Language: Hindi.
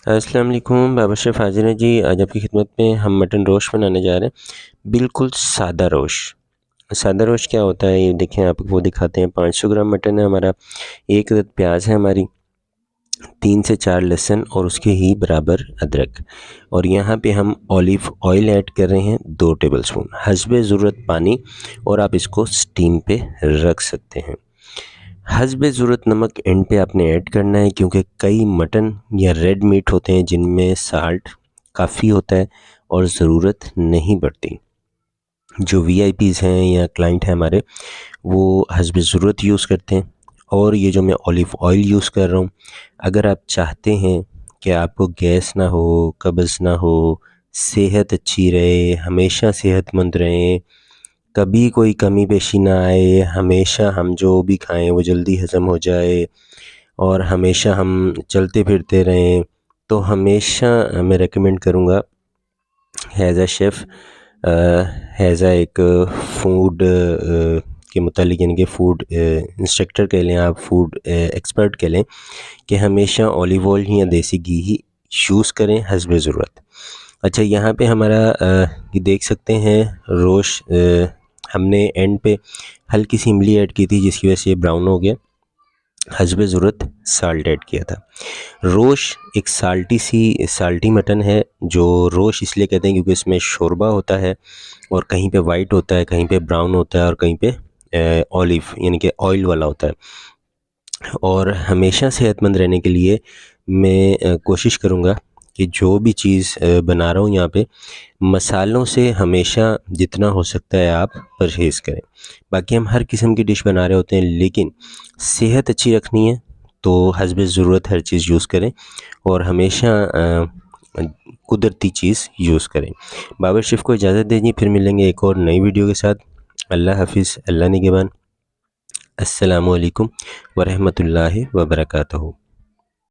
अस्सलाम वालेकुम, बाबर शेफ़ हाज़िर है जी। आज आपकी खिदमत में हम मटन रोस्ट बनाने जा रहे हैं। बिल्कुल सादा रोस्ट। सादा रोस्ट क्या होता है ये देखें, आपको वो दिखाते हैं। 500 ग्राम मटन है हमारा, 1 अदद प्याज है हमारी, 3 से 4 लहसुन और उसके ही बराबर अदरक। और यहाँ पे हम ऑलिव ऑयल ऐड कर रहे हैं 2 टेबलस्पून, हस्बे ज़रूरत पानी, और आप इसको स्टीम पे रख सकते हैं। हस्बे ज़रूरत नमक एंड पे आपने ऐड करना है, क्योंकि कई मटन या रेड मीट होते हैं जिनमें साल्ट काफ़ी होता है और ज़रूरत नहीं पड़ती। जो वीआईपीज़ हैं या क्लाइंट हैं हमारे, वो हस्बे ज़रूरत यूज़ करते हैं। और ये जो मैं ऑलिव ऑयल यूज़ कर रहा हूँ, अगर आप चाहते हैं कि आपको गैस ना हो, कब्ज़ ना हो, सेहत अच्छी रहे, हमेशा सेहतमंद रहें, कभी कोई कमी पेशी ना आए, हमेशा हम जो भी खाएं वो जल्दी हज़म हो जाए और हमेशा हम चलते फिरते रहें, तो हमेशा मैं रेकमेंड करूँगा has a chef, has a एक फूड के मुतालिक, यानी कि फूड इंस्ट्रक्टर कह लें आप, फूड एक्सपर्ट कह लें, कि हमेशा ऑलिव ऑयल या देसी घी ही यूज़ करें हस्बे ज़रूरत। अच्छा, यहाँ पे हमारा ये देख सकते हैं रोश, हमने एंड पे हल्की सी इमली ऐड की थी जिसकी वजह से ये ब्राउन हो गया। हस्बे ज़रूरत साल्ट ऐड किया था। रोश एक साल्टी मटन है, जो रोश इसलिए कहते हैं क्योंकि इसमें शोरबा होता है और कहीं पे वाइट होता है, कहीं पे ब्राउन होता है और कहीं पे ऑलिव यानी कि ऑयल वाला होता है। और हमेशा सेहतमंद रहने के लिए मैं कोशिश करूँगा कि जो भी चीज़ बना रहा हूँ यहाँ पे, मसालों से हमेशा जितना हो सकता है आप परहेज़ करें। बाकी हम हर किस्म की डिश बना रहे होते हैं, लेकिन सेहत अच्छी रखनी है तो हस्बे ज़रूरत हर चीज़ यूज़ करें और हमेशा कुदरती चीज़ यूज़ करें। बाबर शेफ़ को इजाज़त दीजिए, फिर मिलेंगे एक और नई वीडियो के साथ। अल्लाह हाफ़िज़, अल्लाह निगहबान। अस्सलामु अलैकुम व रहमतुल्लाहि व बरकातहू।